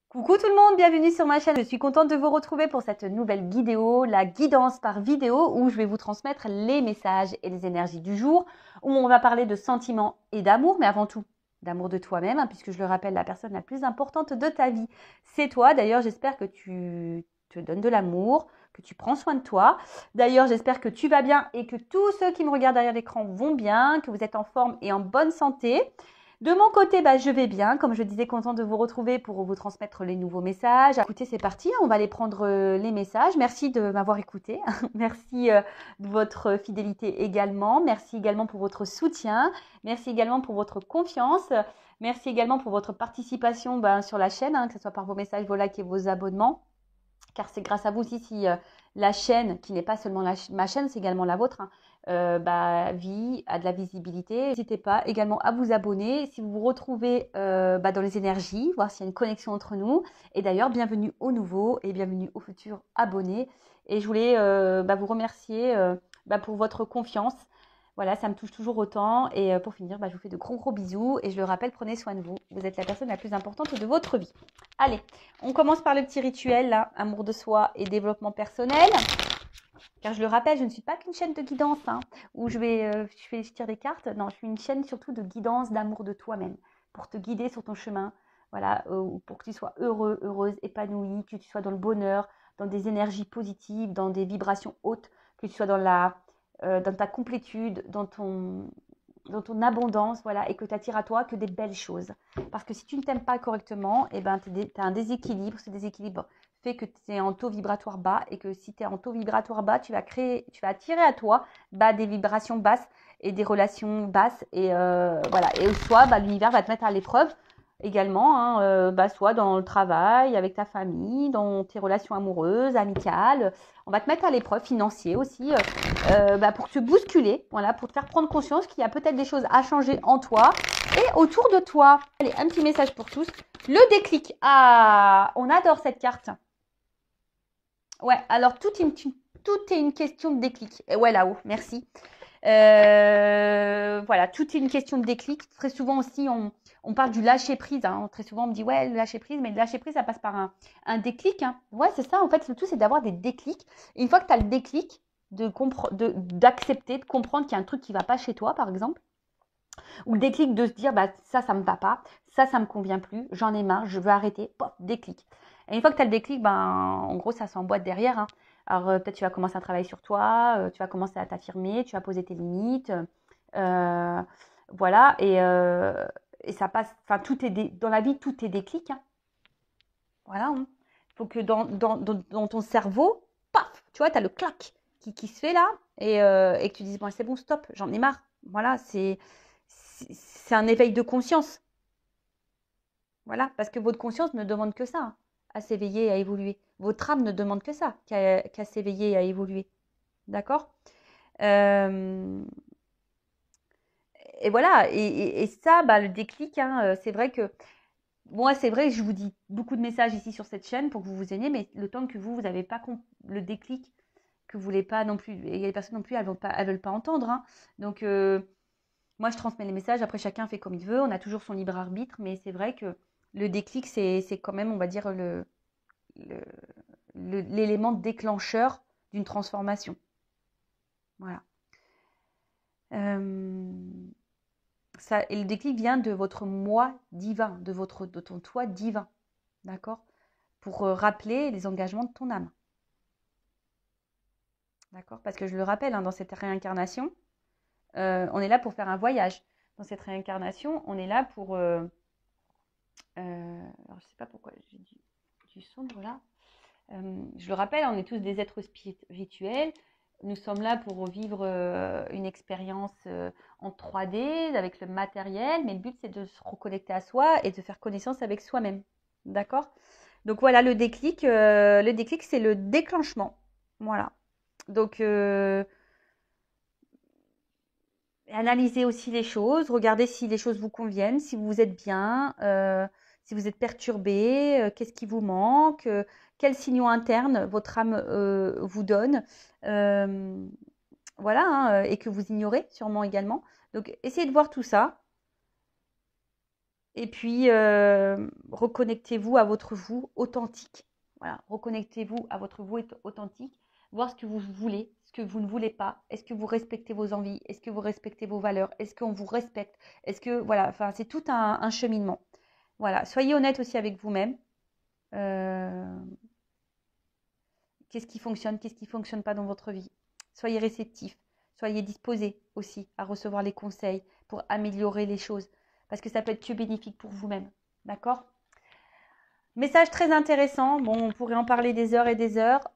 Coucou tout le monde, bienvenue sur ma chaîne. Je suis contente de vous retrouver pour cette nouvelle vidéo, la guidance par vidéo, où je vais vous transmettre les messages et les énergies du jour, où on va parler de sentiments et d'amour, mais avant tout d'amour de toi-même, puisque je le rappelle, la personne la plus importante de ta vie, c'est toi. D'ailleurs, j'espère que tu te donnes de l'amour, que tu prends soin de toi. D'ailleurs, j'espère que tu vas bien et que tous ceux qui me regardent derrière l'écran vont bien, que vous êtes en forme et en bonne santé. De mon côté, je vais bien. Comme je disais, contente de vous retrouver pour vous transmettre les nouveaux messages. Écoutez, c'est parti. On va aller prendre les messages. Merci de m'avoir écouté. Merci de votre fidélité également. Merci également pour votre soutien. Merci également pour votre confiance. Merci également pour votre participation sur la chaîne, que ce soit par vos messages, vos likes et vos abonnements. Car c'est grâce à vous aussi si la chaîne, qui n'est pas seulement ma chaîne, c'est également la vôtre, vit, a de la visibilité. N'hésitez pas également à vous abonner si vous vous retrouvez dans les énergies, voir s'il y a une connexion entre nous. Et d'ailleurs, bienvenue aux nouveaux et bienvenue aux futurs abonnés. Et je voulais vous remercier pour votre confiance. Voilà, ça me touche toujours autant. Et pour finir, je vous fais de gros bisous. Et je le rappelle, prenez soin de vous. Vous êtes la personne la plus importante de votre vie. Allez, on commence par le petit rituel, là, amour de soi et développement personnel. Car je le rappelle, je ne suis pas qu'une chaîne de guidance, où je tire des cartes. Non, je suis une chaîne surtout de guidance, d'amour de toi-même, pour te guider sur ton chemin, voilà, pour que tu sois heureux, heureuse, épanoui, que tu sois dans le bonheur, dans des énergies positives, dans des vibrations hautes, que tu sois dans ta complétude, dans ton abondance, voilà, et que tu attires à toi que des belles choses. Parce que si tu ne t'aimes pas correctement, tu as un déséquilibre. Ce déséquilibre fait que tu es en taux vibratoire bas, et que si tu es en taux vibratoire bas, tu vas attirer à toi des vibrations basses et des relations basses. Et voilà. Et soit l'univers va te mettre à l'épreuve également, soit dans le travail, avec ta famille, dans tes relations amoureuses, amicales. On va te mettre à l'épreuve, financier aussi, pour te bousculer, voilà, pour te faire prendre conscience qu'il y a peut-être des choses à changer en toi et autour de toi. Allez, un petit message pour tous. Le déclic. Ah, on adore cette carte. Ouais, alors tout est une question de déclic. Et ouais, là-haut, merci. Voilà, tout est une question de déclic. Très souvent aussi, on parle du lâcher prise. Très souvent, on me dit ouais, le lâcher prise, mais le lâcher prise, ça passe par un déclic. Ouais, c'est ça. En fait, le tout, c'est d'avoir des déclics. Et une fois que tu as le déclic, d'accepter, de comprendre qu'il y a un truc qui ne va pas chez toi, par exemple, ou le déclic de se dire ça me va pas, ça me convient plus, j'en ai marre, je veux arrêter, pop, déclic. Et une fois que tu as le déclic, en gros, ça s'emboîte derrière. Alors, peut-être tu vas commencer un travail sur toi, tu vas commencer à t'affirmer, tu vas poser tes limites. Voilà, et ça passe, tout est dans la vie, tout est déclic. Voilà, il faut que dans ton cerveau, paf, tu vois, tu as le clac qui se fait là, et que tu dises, bon, c'est bon, stop, j'en ai marre. Voilà, c'est un éveil de conscience. Voilà, parce que votre conscience ne demande que ça, à s'éveiller et à évoluer. Votre âme ne demande que ça, qu'à s'éveiller et à évoluer. D'accord. Et voilà, et ça, le déclic, c'est vrai que, moi, c'est vrai que je vous dis beaucoup de messages ici sur cette chaîne pour que vous vous ayez, mais le temps que vous n'avez pas le déclic, que vous voulez pas non plus, et il y a des personnes non plus, elles veulent pas entendre. Donc, moi, je transmets les messages, après chacun fait comme il veut, on a toujours son libre arbitre, mais c'est vrai que le déclic, c'est quand même, on va dire, l'élément déclencheur d'une transformation. Voilà. Et le déclic vient de votre moi divin, de ton toi divin, d'accord, pour rappeler les engagements de ton âme. D'accord. Parce que je le rappelle, dans cette réincarnation, on est là pour faire un voyage. Dans cette réincarnation, on est là pour... alors, je ne sais pas pourquoi j'ai du sombre là. Je le rappelle, on est tous des êtres spirituels. Nous sommes là pour vivre une expérience en 3D avec le matériel, mais le but, c'est de se reconnecter à soi et de faire connaissance avec soi-même. D'accord. Donc voilà, le déclic, c'est le déclenchement. Voilà. Donc, analysez aussi les choses, regardez si les choses vous conviennent, si vous êtes bien, si vous êtes perturbé, qu'est-ce qui vous manque, quels signaux internes votre âme vous donne, voilà, et que vous ignorez sûrement également. Donc, essayez de voir tout ça. Et puis, reconnectez-vous à votre vous authentique. Voilà, reconnectez-vous à votre vous authentique, voir ce que vous voulez, ce que vous ne voulez pas. Est-ce que vous respectez vos envies? Est-ce que vous respectez vos valeurs? Est-ce qu'on vous respecte? Est-ce que, voilà, enfin, c'est tout un cheminement. Voilà, soyez honnête aussi avec vous-même. Qu'est-ce qui fonctionne pas dans votre vie? Soyez réceptif, soyez disposé aussi à recevoir les conseils pour améliorer les choses, parce que ça peut être que bénéfique pour vous-même. D'accord? Message très intéressant. Bon, on pourrait en parler des heures et des heures.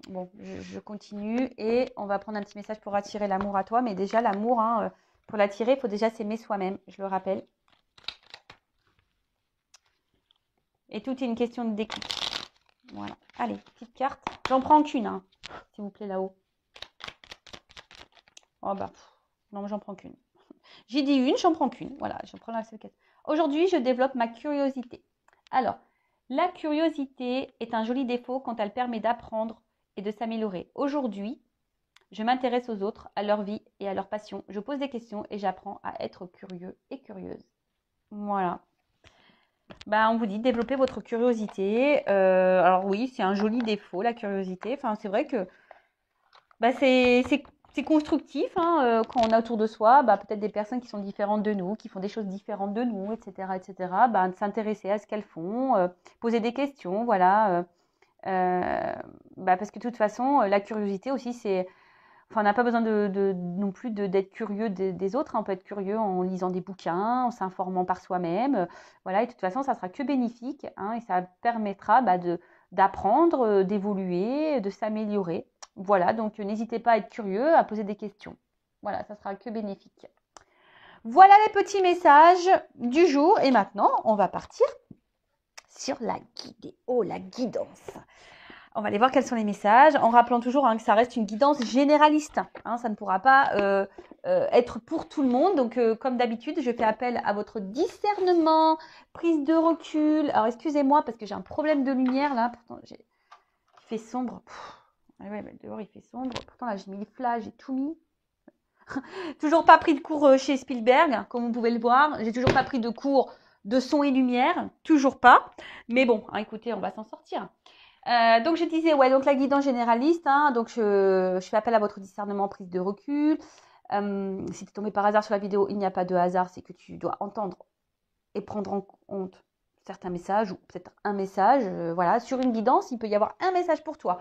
Bon, je continue et on va prendre un petit message pour attirer l'amour à toi. Mais déjà, l'amour, hein, pour l'attirer, il faut déjà s'aimer soi-même, je le rappelle. Et tout est une question de déclic. Voilà. Allez, petite carte. J'en prends qu'une, hein, s'il vous plaît, là-haut. Oh bah, non, j'en prends qu'une. J'ai dit une, j'en prends qu'une. Voilà, je prends la seule carte. Aujourd'hui, je développe ma curiosité. Alors, la curiosité est un joli défaut quand elle permet d'apprendre et de s'améliorer. Aujourd'hui, je m'intéresse aux autres, à leur vie et à leurs passions. Je pose des questions et j'apprends à être curieux et curieuse. Voilà. Ben, on vous dit développer votre curiosité. Alors oui, c'est un joli défaut, la curiosité. Enfin, c'est vrai que c'est constructif, hein, quand on a autour de soi peut-être des personnes qui sont différentes de nous, qui font des choses différentes de nous, etc. etc. De s'intéresser à ce qu'elles font, poser des questions, voilà. Parce que de toute façon, la curiosité aussi, on n'a pas besoin non plus d'être curieux des autres, hein. On peut être curieux en lisant des bouquins, en s'informant par soi-même. Voilà, et de toute façon, ça sera que bénéfique, hein, et ça permettra d'apprendre, d'évoluer, de s'améliorer. Voilà, donc n'hésitez pas à être curieux, à poser des questions. Voilà, ça sera que bénéfique. Voilà les petits messages du jour. Et maintenant, on va partir sur la guidéo, la guidance. On va aller voir quels sont les messages, en rappelant toujours, hein, que ça reste une guidance généraliste. Hein, ça ne pourra pas être pour tout le monde. Donc, comme d'habitude, je fais appel à votre discernement, prise de recul. Alors, excusez-moi parce que j'ai un problème de lumière là. Pourtant, il fait sombre. Ouais, dehors, il fait sombre. Pourtant, là, j'ai mis le flash, j'ai tout mis. Toujours pas pris de cours chez Spielberg, comme vous pouvez le voir. J'ai toujours pas pris de cours de son et lumière. Toujours pas. Mais bon, hein, écoutez, on va s'en sortir. Donc je disais, ouais, donc la guidance généraliste, hein, donc je fais appel à votre discernement, prise de recul. Si tu es tombé par hasard sur la vidéo, il n'y a pas de hasard, c'est que tu dois entendre et prendre en compte certains messages ou peut-être un message. Voilà, sur une guidance, il peut y avoir un message pour toi.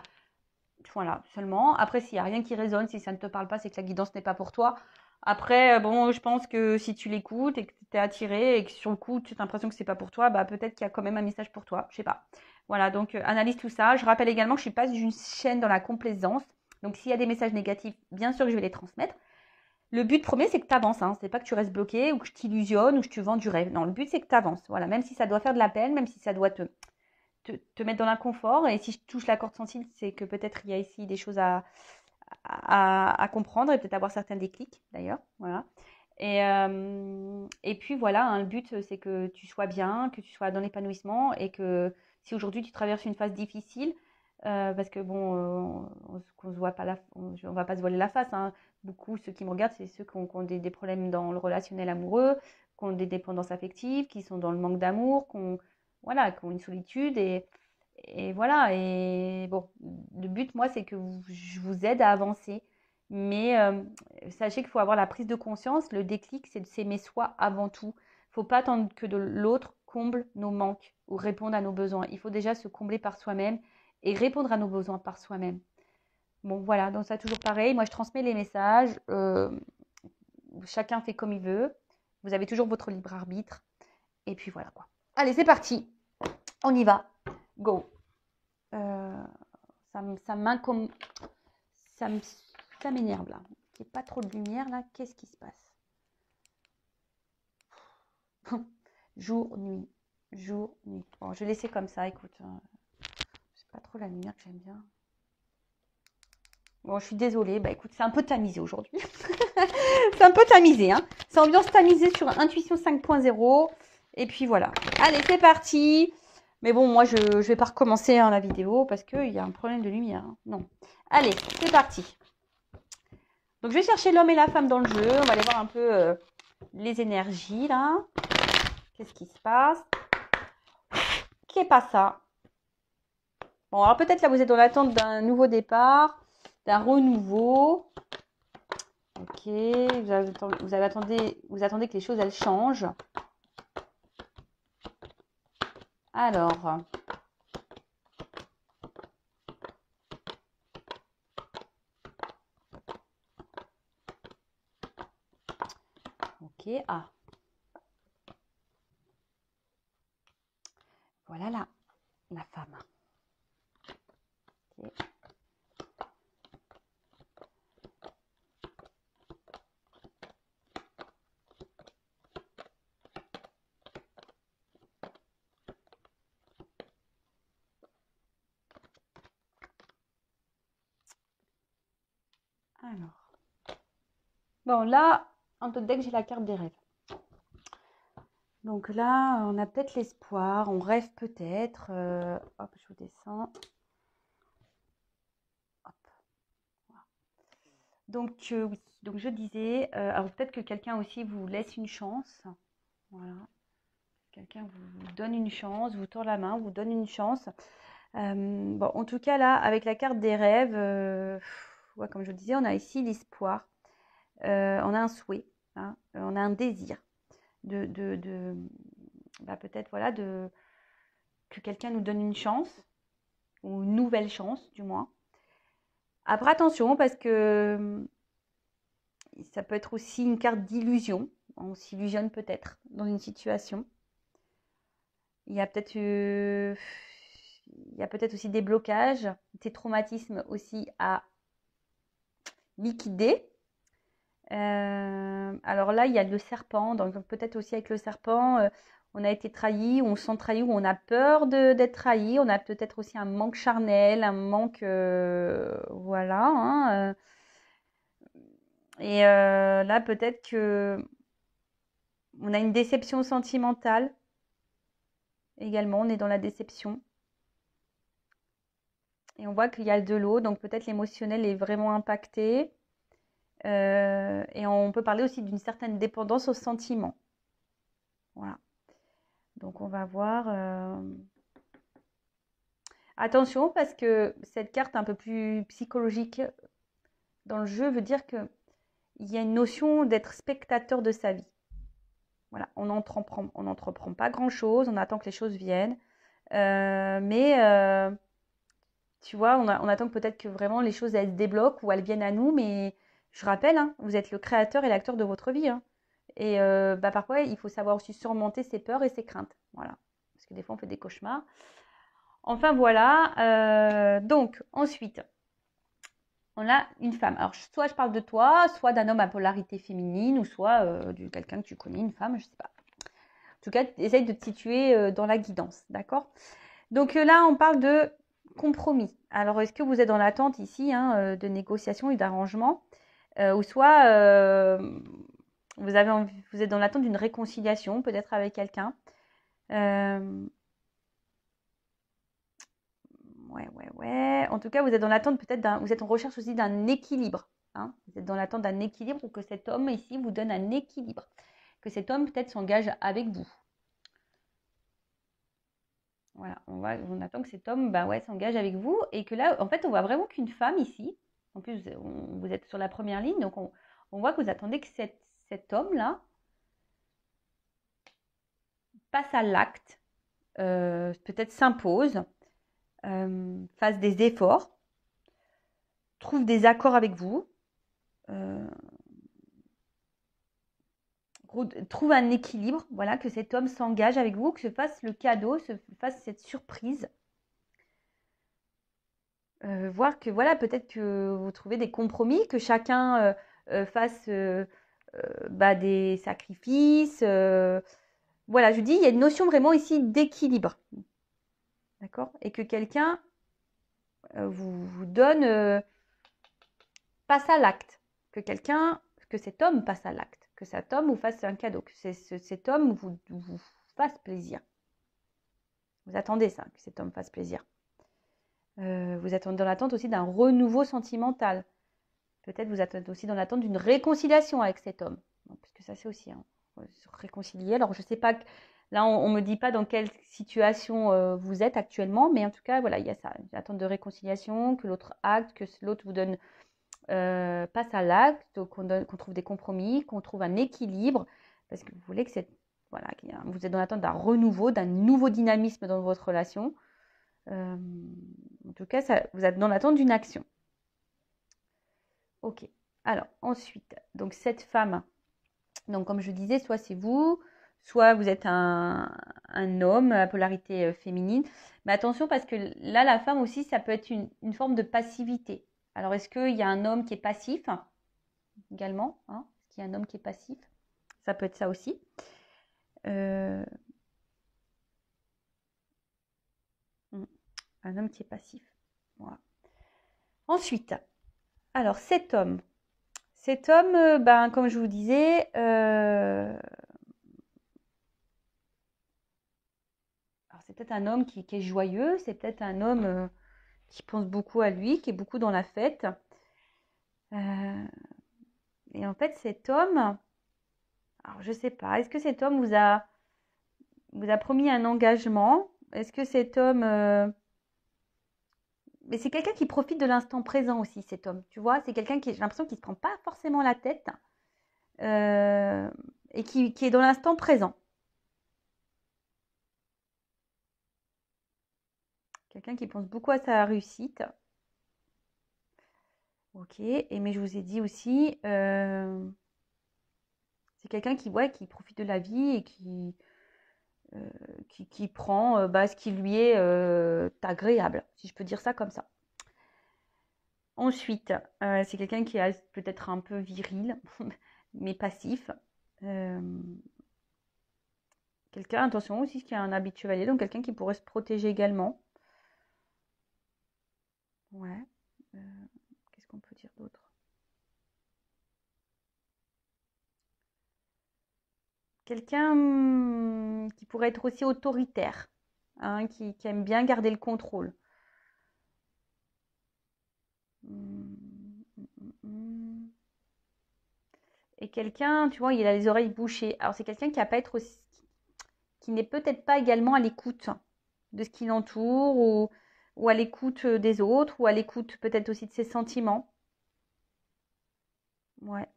Voilà, seulement. Après, s'il n'y a rien qui résonne, si ça ne te parle pas, c'est que la guidance n'est pas pour toi. Après, bon, je pense que si tu l'écoutes et que tu es attiré et que sur le coup, tu as l'impression que c'est pas pour toi, peut-être qu'il y a quand même un message pour toi. Je sais pas. Voilà, donc analyse tout ça. Je rappelle également que je ne suis pas une chaîne dans la complaisance. Donc, s'il y a des messages négatifs, bien sûr que je vais les transmettre. Le but premier, c'est que tu avances. Hein. C'est pas que tu restes bloqué ou que je t'illusionne ou que je te vends du rêve. Non, le but, c'est que tu avances. Voilà, même si ça doit faire de la peine, même si ça doit te mettre dans l'inconfort. Et si je touche la corde sensible, c'est que peut-être il y a ici des choses à comprendre et peut-être avoir certains déclics d'ailleurs. Voilà. Et puis voilà, hein, le but, c'est que tu sois bien, que tu sois dans l'épanouissement et que si aujourd'hui tu traverses une phase difficile, parce que bon, on se voit pas on va pas se voiler la face, hein. Beaucoup, ceux qui me regardent, c'est ceux qui ont des problèmes dans le relationnel amoureux, qui ont des dépendances affectives, qui sont dans le manque d'amour, voilà, qui ont une solitude et voilà. Et bon, le but, moi, c'est que je vous aide à avancer. Mais sachez qu'il faut avoir la prise de conscience. Le déclic, c'est de s'aimer soi avant tout. Il ne faut pas attendre que de l'autre comble nos manques ou réponde à nos besoins. Il faut déjà se combler par soi-même et répondre à nos besoins par soi-même. Bon, voilà, donc ça toujours pareil. Moi, je transmets les messages. Chacun fait comme il veut. Vous avez toujours votre libre arbitre. Et puis voilà quoi. Allez, c'est parti. On y va. Go. Ça m'énerve là. Il n'y a pas trop de lumière là. Qu'est-ce qui se passe? Jour, nuit. Jour, nuit. Bon, je vais laisser comme ça, écoute. C'est pas trop la lumière que j'aime bien. Bon, je suis désolée. Écoute, c'est un peu tamisé aujourd'hui. C'est un peu tamisé, hein. C'est ambiance tamisée sur Intuition 5.0. Et puis voilà. Allez, c'est parti. Mais bon, moi, je ne vais pas recommencer la vidéo parce qu'il y a un problème de lumière. Hein. Non. Allez, c'est parti. Donc, je vais chercher l'homme et la femme dans le jeu. On va aller voir un peu les énergies, là. Qu'est-ce qui se passe? Qui est pas ça? Bon, alors peut-être là, vous êtes dans l'attente d'un nouveau départ, d'un renouveau. Ok, vous attendez que les choses, elles changent. Alors, ok, ah, voilà la femme. Okay. Alors, bon là, en tout deck, j'ai la carte des rêves. Donc là, on a peut-être l'espoir, on rêve peut-être. Hop, je vous descends. Hop. Voilà. Donc oui, donc je disais, alors peut-être que quelqu'un aussi vous laisse une chance. Voilà. Quelqu'un vous donne une chance, vous tord la main, vous donne une chance. Bon, en tout cas là, avec la carte des rêves, ouais, comme je vous disais, on a ici l'espoir. On a un souhait, hein, on a un désir bah, peut-être voilà, que quelqu'un nous donne une chance, ou une nouvelle chance du moins. Après attention, parce que ça peut être aussi une carte d'illusion. On s'illusionne peut-être dans une situation. Il y a peut-être aussi des blocages, des traumatismes aussi à liquider. Alors là, il y a le serpent, donc peut-être aussi avec le serpent, on a été trahi, on se sent trahi, ou on a peur d'être trahi, on a peut-être aussi un manque charnel, un manque, voilà. Hein, et là, peut-être que on a une déception sentimentale également, on est dans la déception. Et on voit qu'il y a de l'eau, donc peut-être l'émotionnel est vraiment impacté. Et on peut parler aussi d'une certaine dépendance au sentiment. Voilà. Donc on va voir. Attention, parce que cette carte un peu plus psychologique dans le jeu veut dire qu'il y a une notion d'être spectateur de sa vie. Voilà, on n'entreprend pas grand-chose, on attend que les choses viennent. Mais tu vois, on attend peut-être que vraiment les choses elles se débloquent ou elles viennent à nous. Mais je rappelle, hein, vous êtes le créateur et l'acteur de votre vie. Hein. Et bah, parfois, il faut savoir aussi surmonter ses peurs et ses craintes. Voilà. Parce que des fois, on fait des cauchemars. Enfin, voilà. Donc, ensuite, on a une femme. Alors, soit je parle de toi, soit d'un homme à polarité féminine, ou soit de quelqu'un que tu connais, une femme, je ne sais pas. En tout cas, essaye de te situer dans la guidance, d'accord? Donc là, on parle de compromis. Alors, est-ce que vous êtes dans l'attente ici de négociation et d'arrangement, ou soit vous êtes dans l'attente d'une réconciliation, peut-être avec quelqu'un. Ouais. En tout cas, vous êtes dans l'attente vous êtes en recherche aussi d'un équilibre. Hein. Vous êtes dans l'attente d'un équilibre, ou que cet homme ici vous donne un équilibre. Que cet homme peut-être s'engage avec vous. Voilà, on attend que cet homme s'engage avec vous, et que là, en fait, on voit vraiment qu'une femme ici, en plus, vous êtes sur la première ligne, donc on voit que vous attendez que cet homme-là passe à l'acte, peut-être s'impose, fasse des efforts, trouve des accords avec vous, trouve un équilibre, voilà, que cet homme s'engage avec vous, que se fasse le cadeau, se fasse cette surprise. Voir que voilà, peut-être que vous trouvez des compromis, que chacun fasse des sacrifices. Voilà, je dis, il y a une notion vraiment ici d'équilibre. D'accord? Et que quelqu'un vous donne, passe à l'acte. Que cet homme passe à l'acte. Que cet homme vous fasse un cadeau. Que cet homme vous fasse plaisir. Vous attendez ça, que cet homme fasse plaisir. Vous êtes dans l'attente aussi d'un renouveau sentimental. Peut-être vous êtes aussi dans l'attente d'une réconciliation avec cet homme. Donc, parce que ça, c'est aussi se réconcilier. Alors, je ne sais pas Là, on ne me dit pas dans quelle situation vous êtes actuellement, mais en tout cas, voilà, il y a ça. L'attente de réconciliation, que l'autre acte, que l'autre vous donne, passe à l'acte, qu'on trouve des compromis, qu'on trouve un équilibre, parce que vous voulez que voilà, vous êtes dans l'attente d'un renouveau, d'un nouveau dynamisme dans votre relation. En tout cas, vous êtes dans l'attente d'une action. Ok. Alors, ensuite, donc cette femme, donc comme je disais, soit c'est vous, soit vous êtes un homme à polarité féminine. Mais attention, parce que là, la femme aussi, ça peut être une forme de passivité. Alors, est-ce qu'il y a un homme qui est passif également, hein? Est-ce qu'il y a un homme qui est passif? Ça peut être ça aussi. Un homme qui est passif. Voilà. Ensuite, alors cet homme, ben, comme je vous disais, c'est peut-être un homme qui est joyeux, c'est peut-être un homme qui pense beaucoup à lui, qui est beaucoup dans la fête. Et en fait, cet homme, alors je sais pas, est-ce que cet homme vous a promis un engagement? Est-ce que cet homme... Mais c'est quelqu'un qui profite de l'instant présent aussi, cet homme. Tu vois, c'est quelqu'un qui, j'ai l'impression qu'il ne se prend pas forcément la tête et qui est dans l'instant présent. Quelqu'un qui pense beaucoup à sa réussite. Ok, mais je vous ai dit aussi, c'est quelqu'un qui profite de la vie et qui prend ce qui lui est agréable, si je peux dire ça comme ça. Ensuite, c'est quelqu'un qui est peut-être un peu viril, mais passif. Quelqu'un, attention aussi, qui a un habit de chevalier, donc quelqu'un qui pourrait se protéger également. Ouais. Qu'est-ce qu'on peut dire d'autre? Quelqu'un qui pourrait être aussi autoritaire, hein, qui aime bien garder le contrôle. Et quelqu'un, tu vois, il a les oreilles bouchées. Alors c'est quelqu'un qui a pas être aussi, qui n'est peut-être pas également à l'écoute de ce qui l'entoure ou à l'écoute des autres ou à l'écoute peut-être aussi de ses sentiments. Ouais.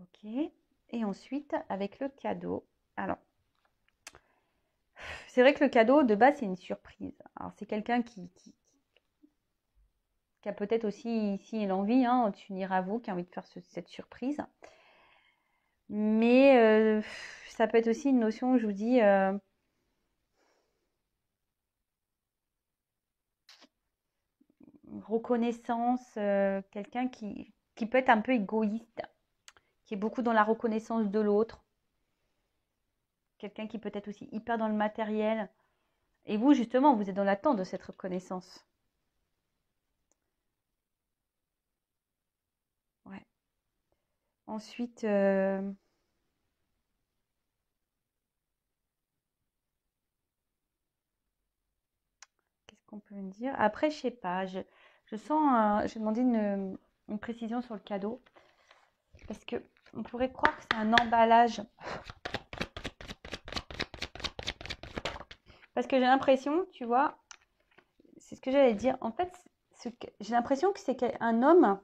Ok. Et ensuite, avec le cadeau. Alors, c'est vrai que le cadeau, de base, c'est une surprise. Alors, c'est quelqu'un qui a peut-être aussi, ici l'envie, hein, tu n'iras vous, qui a envie de faire cette surprise. Mais ça peut être aussi une notion, je vous dis, reconnaissance, quelqu'un qui peut être un peu égoïste, qui est beaucoup dans la reconnaissance de l'autre, quelqu'un qui peut être aussi hyper dans le matériel. Et vous, justement, vous êtes dans l'attente de cette reconnaissance. Ouais. Ensuite, qu'est-ce qu'on peut me dire? Après, je sais pas, je sens, j'ai demandé une précision sur le cadeau, parce que on pourrait croire que c'est un emballage. Parce que j'ai l'impression, tu vois, c'est ce que j'allais dire. En fait, j'ai l'impression que c'est un homme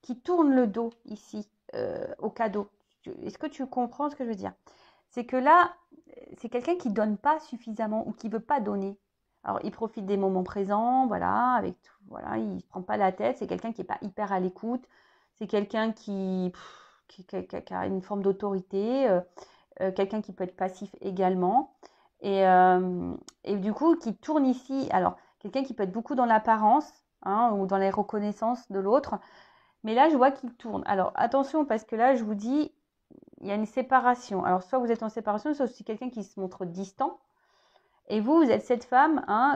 qui tourne le dos ici au cadeau. Est-ce que tu comprends ce que je veux dire? C'est que là, c'est quelqu'un qui donne pas suffisamment ou qui veut pas donner. Alors, il profite des moments présents, voilà, avec tout, voilà, il ne prend pas la tête. C'est quelqu'un qui n'est pas hyper à l'écoute. C'est quelqu'un qui a une forme d'autorité, quelqu'un qui peut être passif également. Et du coup, qui tourne ici. Alors, quelqu'un qui peut être beaucoup dans l'apparence, hein, ou dans les reconnaissances de l'autre. Mais là, je vois qu'il tourne. Alors, attention, parce que là, je vous dis, il y a une séparation. Alors, soit vous êtes en séparation, soit c'est quelqu'un qui se montre distant. Et vous êtes cette femme, hein,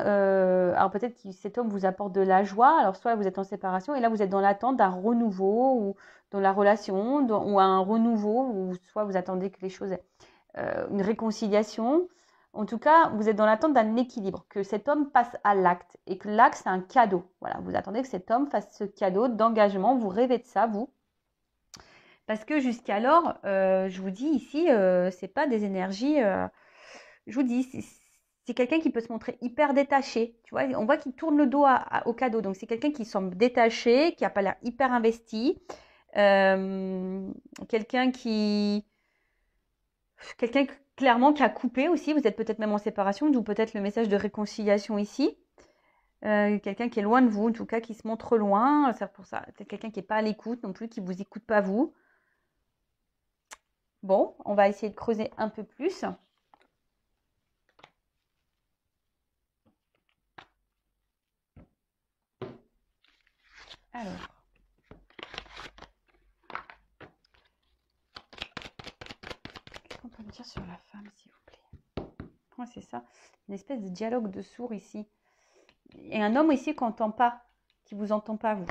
alors peut-être que cet homme vous apporte de la joie. Alors, soit vous êtes en séparation, et là, vous êtes dans l'attente d'un renouveau, ou dans la relation, ou un renouveau, ou soit vous attendez que les choses, une réconciliation. En tout cas, vous êtes dans l'attente d'un équilibre, que cet homme passe à l'acte, et que l'acte, c'est un cadeau. Voilà, vous attendez que cet homme fasse ce cadeau d'engagement, vous rêvez de ça, vous. Parce que jusqu'alors, je vous dis ici, c'est pas des énergies, je vous dis, c'est quelqu'un qui peut se montrer hyper détaché. Tu vois, on voit qu'il tourne le dos au cadeau. Donc, c'est quelqu'un qui semble détaché, qui n'a pas l'air hyper investi. Quelqu'un clairement qui a coupé aussi. Vous êtes peut-être même en séparation, d'où peut-être le message de réconciliation ici. Quelqu'un qui est loin de vous, en tout cas qui se montre loin. C'est pour ça. Peut-être quelqu'un qui n'est pas à l'écoute non plus, qui ne vous écoute pas vous. Bon, on va essayer de creuser un peu plus. Alors. Qu'est-ce qu'on peut me dire sur la femme, s'il vous plaît? Ouais, c'est ça. Une espèce de dialogue de sourds ici. Et un homme ici qui n'entend pas, qui vous entend pas, vous.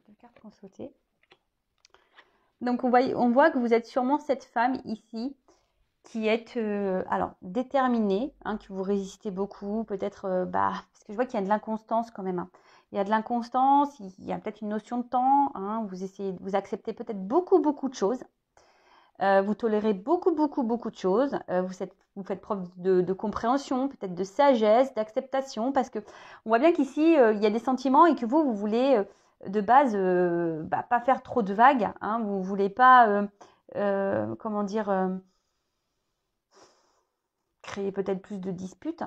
Deux cartes qui ont sauté. Donc, on voit que vous êtes sûrement cette femme ici qui est alors déterminée, hein, que vous résistez beaucoup, peut-être, parce que je vois qu'il y a de l'inconstance quand même. Hein. Il y a de l'inconstance, il y a peut-être une notion de temps, hein, vous acceptez peut-être beaucoup de choses. Vous tolérez beaucoup de choses. Vous faites preuve de compréhension, peut-être de sagesse, d'acceptation, parce que on voit bien qu'ici, il y a des sentiments et que vous voulez de base pas faire trop de vagues. Hein, vous ne voulez pas, comment dire, créer peut-être plus de disputes.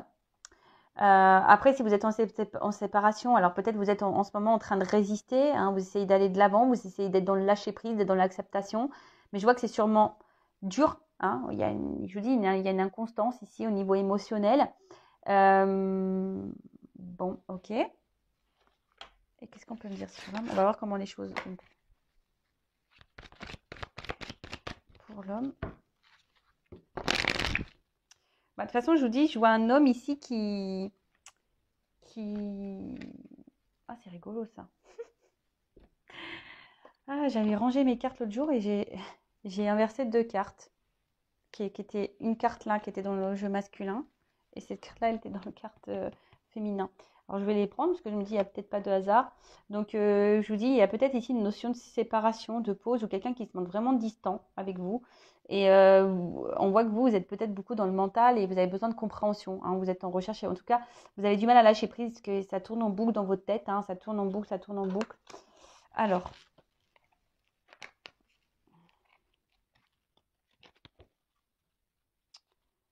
Après, si vous êtes en séparation, alors peut-être vous êtes en ce moment en train de résister, hein, vous essayez d'aller de l'avant, vous essayez d'être dans le lâcher-prise, d'être dans l'acceptation, mais je vois que c'est sûrement dur. Hein, je vous dis, il y a une inconstance ici au niveau émotionnel. Bon, ok. Et qu'est-ce qu'on peut me dire sur l'homme? On va voir comment les choses sont pour l'homme. De toute façon, je vous dis, je vois un homme ici qui... Ah, c'est rigolo ça. Ah, j'avais rangé mes cartes l'autre jour et j'ai inversé deux cartes. Qui était une carte là qui était dans le jeu masculin et cette carte là elle était dans le carte féminin. Alors je vais les prendre parce que je me dis il n'y a peut-être pas de hasard. Donc je vous dis il y a peut-être ici une notion de séparation, de pause ou quelqu'un qui se montre vraiment distant avec vous. Et on voit que vous êtes peut-être beaucoup dans le mental et vous avez besoin de compréhension. Hein. Vous êtes en recherche et en tout cas vous avez du mal à lâcher prise parce que ça tourne en boucle dans votre tête. Hein. Ça tourne en boucle, ça tourne en boucle. Alors.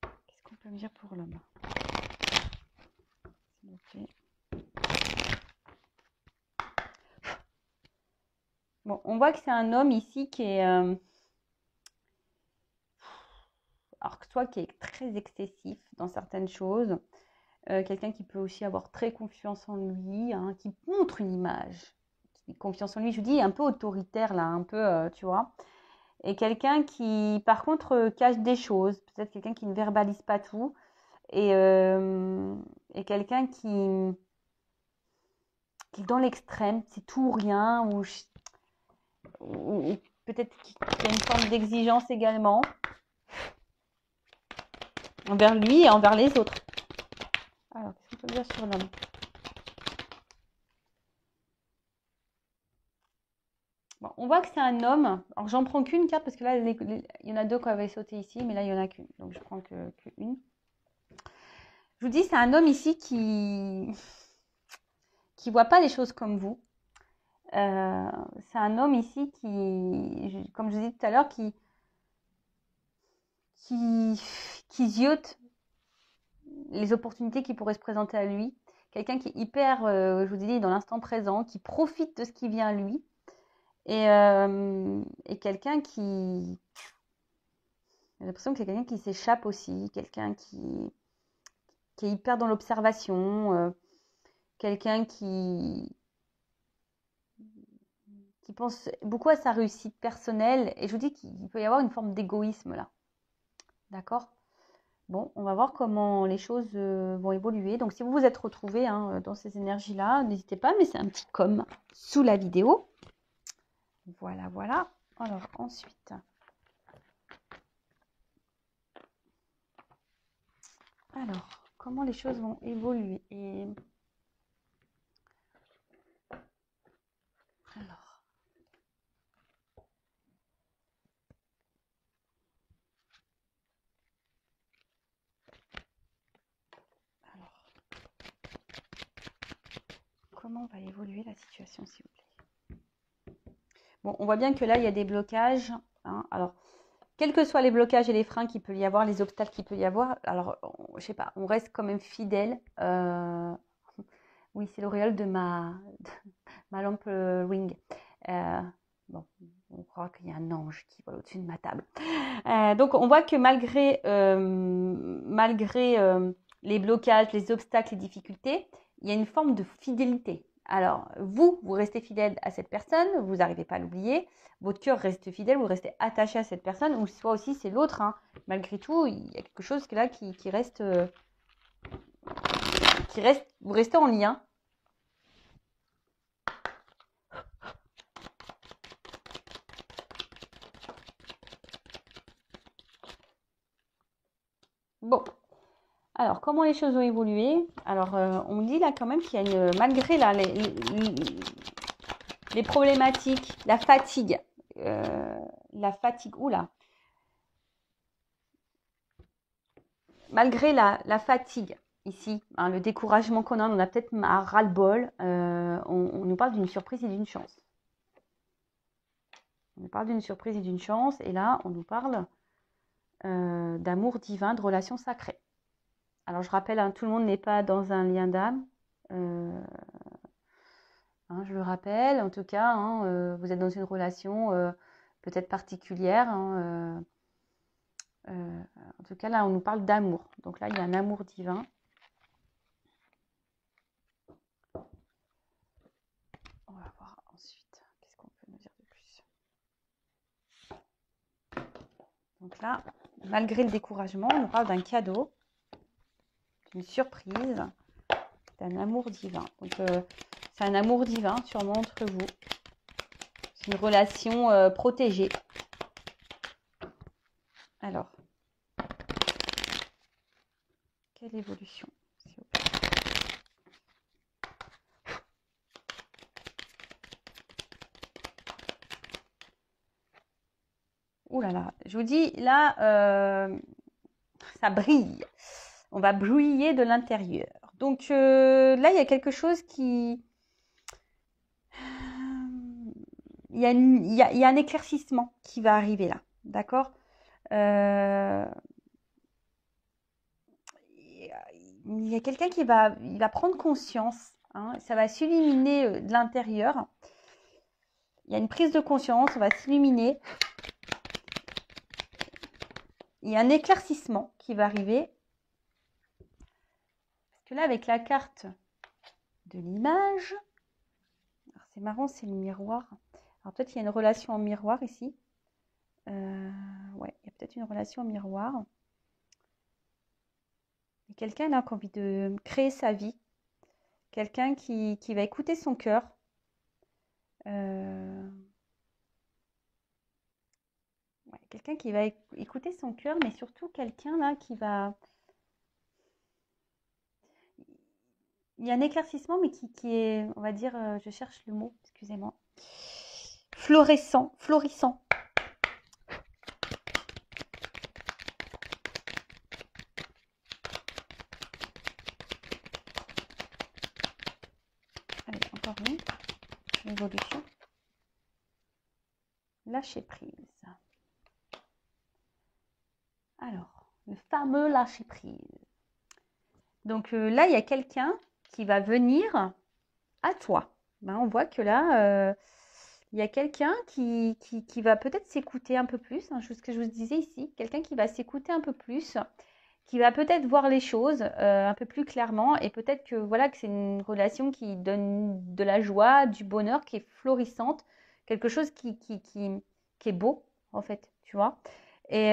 Qu'est-ce qu'on peut me dire pour l'homme? Okay. Bon, on voit que c'est un homme ici qui est, alors soit qui est très excessif dans certaines choses, quelqu'un qui peut aussi avoir très confiance en lui, hein, qui montre une image, confiance en lui, je vous dis, un peu autoritaire là, un peu, tu vois, et quelqu'un qui, par contre, cache des choses, peut-être quelqu'un qui ne verbalise pas tout, et quelqu'un qui est dans l'extrême, c'est tout ou rien, ou peut-être qu'il y a une forme d'exigence également envers lui et envers les autres. Alors, qu'est-ce qu'on peut dire sur l'homme? Bon, on voit que c'est un homme. Alors, j'en prends qu'une carte parce que là, il y en a deux qui avaient sauté ici, mais là, il n'y en a qu'une. Donc, je prends qu'une. Je vous dis, c'est un homme ici qui voit pas les choses comme vous. C'est un homme ici qui, comme je vous disais tout à l'heure, qui ziote les opportunités qui pourraient se présenter à lui. Quelqu'un qui est hyper, je vous dis, dans l'instant présent, qui profite de ce qui vient à lui. Et quelqu'un qui... J'ai l'impression que c'est quelqu'un qui s'échappe aussi, quelqu'un qui est hyper dans l'observation, quelqu'un qui pense beaucoup à sa réussite personnelle. Et je vous dis qu'il peut y avoir une forme d'égoïsme là. D'accord? Bon, on va voir comment les choses vont évoluer. Donc, si vous vous êtes retrouvés hein, dans ces énergies-là, n'hésitez pas, mais c'est un petit com sous la vidéo. Voilà, voilà. Alors, ensuite, Alors, comment les choses vont évoluer? Alors, comment va évoluer la situation, s'il vous plaît? Bon, on voit bien que là, il y a des blocages. Hein. Alors, quels que soient les blocages et les freins qu'il peut y avoir, les obstacles qu'il peut y avoir, alors, je sais pas, on reste quand même fidèle. Oui, c'est l'auréole de ma lampe ring. Bon, on croit qu'il y a un ange qui vole au-dessus de ma table. Donc, on voit que malgré les blocages, les obstacles, les difficultés, il y a une forme de fidélité. Alors, vous restez fidèle à cette personne, vous n'arrivez pas à l'oublier, votre cœur reste fidèle, vous restez attaché à cette personne, ou soit aussi c'est l'autre. Hein. Malgré tout, il y a quelque chose là qui reste, vous restez en lien. Bon, alors comment les choses ont évolué? Alors, on me dit là quand même qu'il y a malgré là, les problématiques, la fatigue, oula, malgré la fatigue ici, hein, le découragement qu'on a, on a peut-être un ras-le-bol, on nous parle d'une surprise et d'une chance. On nous parle d'une surprise et d'une chance, et là, on nous parle d'amour divin, de relations sacrées. Alors, je rappelle, hein, tout le monde n'est pas dans un lien d'âme. Hein, je le rappelle, en tout cas, hein, vous êtes dans une relation peut-être particulière. Hein, en tout cas, là, on nous parle d'amour. Donc là, il y a un amour divin. On va voir ensuite. Qu'est-ce qu'on peut nous dire de plus? Donc là, malgré le découragement, on nous parle d'un cadeau, d'une surprise, d'un amour divin. Donc, c'est un amour divin, sûrement entre vous. C'est une relation protégée. Alors, quelle évolution, s'il vous plaît? Ouh là là, je vous dis, là, ça brille. On va briller de l'intérieur. Donc là, il y a quelque chose qui... Il y a un éclaircissement qui va arriver là. D'accord? Il y a quelqu'un qui va prendre conscience. Hein, ça va s'illuminer de l'intérieur. Il y a une prise de conscience, on va s'illuminer. Il y a un éclaircissement qui va arriver. Parce que là, avec la carte de l'image, c'est marrant, c'est le miroir. Alors peut-être qu'il y a une relation en miroir ici. Ouais, il y a peut-être une relation en miroir. Et quelqu'un là qui a envie de créer sa vie. Quelqu'un qui va écouter son cœur. Ouais, quelqu'un qui va écouter son cœur, mais surtout quelqu'un là qui va... Il y a un éclaircissement, mais qui est, on va dire, je cherche le mot, excusez-moi. Florissant. Allez, encore une évolution. Lâcher prise. Alors, le fameux lâcher prise. Donc là, il y a quelqu'un qui va venir à toi. Ben, on voit que là, il y a quelqu'un qui va peut-être s'écouter un peu plus, hein, ce que je vous disais ici, quelqu'un qui va s'écouter un peu plus, qui va peut-être voir les choses un peu plus clairement, et peut-être que voilà que c'est une relation qui donne de la joie, du bonheur, qui est florissante, quelque chose qui est beau en fait, tu vois. Et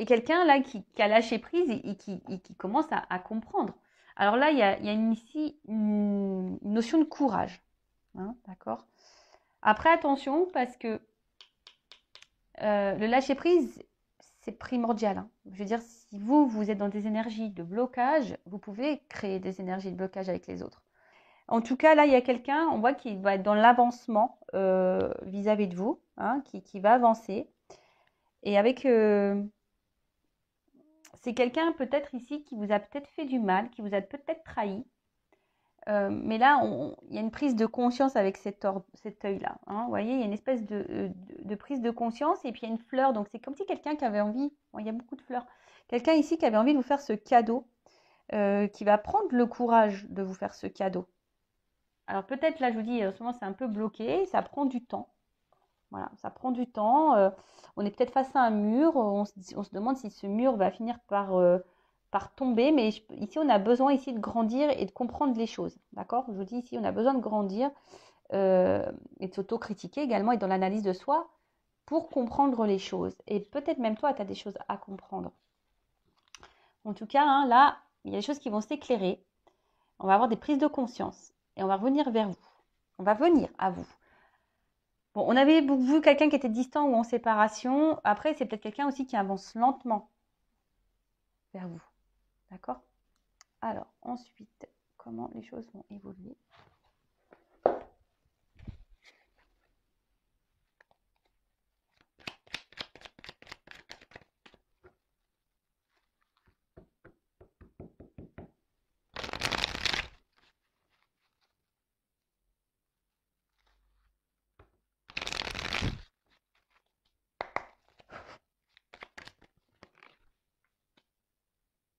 quelqu'un là qui a lâché prise et qui commence à comprendre. Alors là, il y a ici une notion de courage. Hein, d'accord? Après, attention, parce que le lâcher prise, c'est primordial, hein. Je veux dire, si vous êtes dans des énergies de blocage, vous pouvez créer des énergies de blocage avec les autres. En tout cas, là, il y a quelqu'un, on voit qu'il va être dans l'avancement vis-à-vis de vous, hein, qui va avancer. Et avec... c'est quelqu'un peut-être ici qui vous a peut-être fait du mal, qui vous a peut-être trahi. Mais là, il y a une prise de conscience avec cet œil-là, hein. Vous voyez, il y a une espèce de prise de conscience et puis il y a une fleur. Donc, c'est comme si quelqu'un qui avait envie, bon, il y a beaucoup de fleurs, quelqu'un ici qui avait envie de vous faire ce cadeau, qui va prendre le courage de vous faire ce cadeau. Alors, peut-être, là, je vous dis, en ce moment, c'est un peu bloqué, ça prend du temps. Voilà, ça prend du temps. On est peut-être face à un mur, on se demande si ce mur va finir par tomber, mais ici on a besoin ici de grandir et de comprendre les choses, d'accord? Je vous dis ici on a besoin de grandir et de s'auto-critiquer également et dans l'analyse de soi pour comprendre les choses. Et peut-être même toi, tu as des choses à comprendre. En tout cas, hein, là, il y a des choses qui vont s'éclairer. On va avoir des prises de conscience et on va revenir vers vous. On va venir à vous. Bon, on avait vu quelqu'un qui était distant ou en séparation. Après, c'est peut-être quelqu'un aussi qui avance lentement vers vous. D'accord? Alors, ensuite, comment les choses vont évoluer?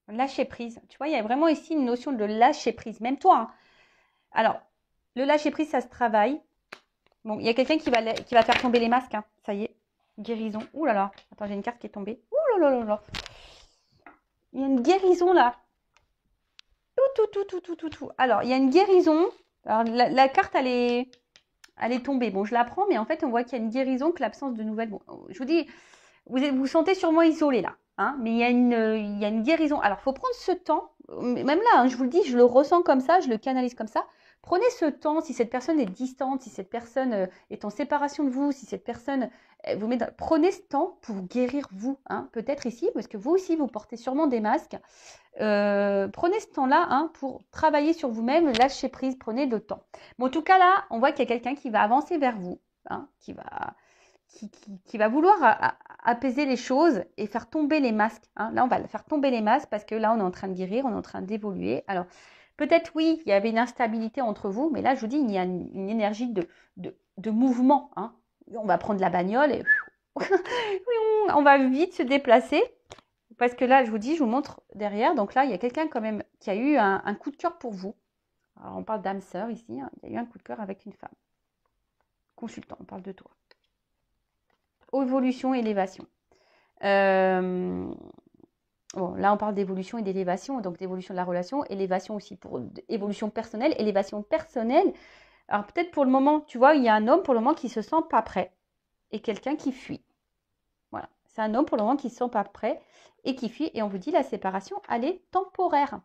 Lâcher prise. Tu vois, il y a vraiment ici une notion de lâcher prise. Même toi, hein. Alors, le lâcher prise, ça se travaille. Bon, il y a quelqu'un qui va faire tomber les masques, hein. Ça y est. Guérison. Ouh là là. Attends, j'ai une carte qui est tombée. Ouh là là là là. Il y a une guérison là. Tout. Alors, il y a une guérison. Alors, la carte, elle est tombée. Bon, je la prends, mais en fait, on voit qu'il y a une guérison, que l'absence de nouvelles. Bon, je vous dis, vous sentez sûrement isolé là. Hein, mais il y a une guérison. Alors, il faut prendre ce temps. Même là, hein, je vous le dis, je le ressens comme ça, je le canalise comme ça. Prenez ce temps, si cette personne est distante, si cette personne est en séparation de vous, si cette personne vous met prenez ce temps pour guérir vous, hein, peut-être ici, parce que vous aussi, vous portez sûrement des masques. Prenez ce temps-là, hein, pour travailler sur vous-même, lâcher prise, prenez le temps. Bon, en tout cas, là, on voit qu'il y a quelqu'un qui va avancer vers vous, hein, qui va vouloir apaiser les choses et faire tomber les masques, hein. Là, on va faire tomber les masques parce que là, on est en train de guérir, on est en train d'évoluer. Alors, peut-être, oui, il y avait une instabilité entre vous, mais là, je vous dis, il y a une énergie de mouvement, hein. On va prendre la bagnole et on va vite se déplacer. Parce que là, je vous dis, je vous montre derrière. Donc là, il y a quelqu'un quand même qui a eu un coup de cœur pour vous. Alors, on parle d'âme sœur ici, hein. Il y a eu un coup de cœur avec une femme. Consultant, on parle de toi. Évolution, élévation. Bon, là, on parle d'évolution et d'élévation, donc d'évolution de la relation, élévation aussi pour évolution personnelle, élévation personnelle. Alors, peut-être pour le moment, tu vois, il y a un homme pour le moment qui ne se sent pas prêt et quelqu'un qui fuit. Voilà, c'est un homme pour le moment qui ne se sent pas prêt et qui fuit. Et on vous dit, la séparation, elle est temporaire.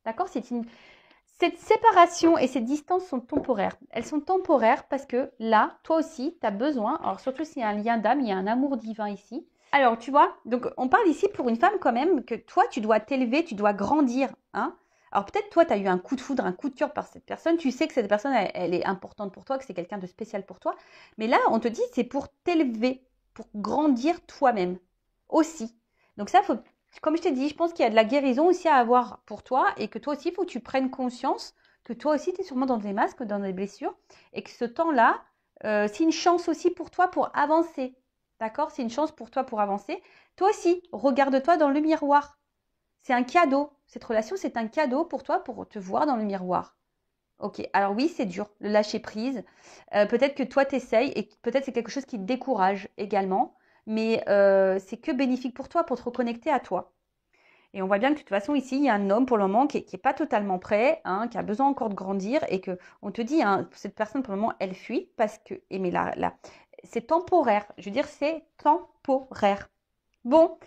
D'accord? Cette séparation et cette distance sont temporaires. Elles sont temporaires parce que là, toi aussi, tu as besoin, alors surtout s'il y a un lien d'âme, il y a un amour divin ici. Alors, tu vois, donc on parle ici pour une femme quand même que toi, tu dois t'élever, tu dois grandir, hein. Alors peut-être toi, tu as eu un coup de foudre, un coup de cœur par cette personne. Tu sais que cette personne, elle est importante pour toi, que c'est quelqu'un de spécial pour toi. Mais là, on te dit, c'est pour t'élever, pour grandir toi-même aussi. Donc ça, comme je t'ai dit, je pense qu'il y a de la guérison aussi à avoir pour toi et que toi aussi, il faut que tu prennes conscience que toi aussi, tu es sûrement dans des masques, dans des blessures et que ce temps-là, c'est une chance aussi pour toi pour avancer. D'accord? C'est une chance pour toi pour avancer. Toi aussi, regarde-toi dans le miroir. C'est un cadeau. Cette relation, c'est un cadeau pour toi pour te voir dans le miroir. Ok, alors oui, c'est dur, le lâcher prise. Peut-être que toi, t'essayes et peut-être c'est quelque chose qui te décourage également. Mais c'est que bénéfique pour toi, pour te reconnecter à toi. Et on voit bien que de toute façon, ici, il y a un homme pour le moment qui est pas totalement prêt, hein, qui a besoin encore de grandir et qu'on te dit, hein, cette personne pour le moment, elle fuit parce que, mais là, c'est temporaire. Je veux dire, c'est temporaire. Bon,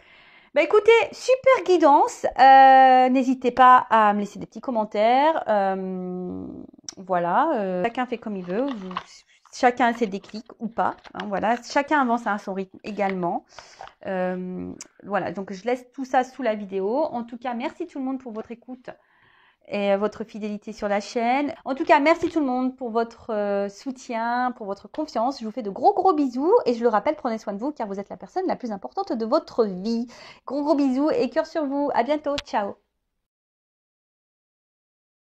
bah écoutez, super guidance. N'hésitez pas à me laisser des petits commentaires. Voilà, chacun fait comme il veut. chacun a ses déclics ou pas. Hein, voilà, chacun avance à son rythme également. Voilà, donc je laisse tout ça sous la vidéo. En tout cas, merci tout le monde pour votre écoute et votre fidélité sur la chaîne. En tout cas, merci tout le monde pour votre soutien, pour votre confiance. Je vous fais de gros bisous et je le rappelle, prenez soin de vous car vous êtes la personne la plus importante de votre vie. Gros bisous et cœur sur vous. À bientôt. Ciao.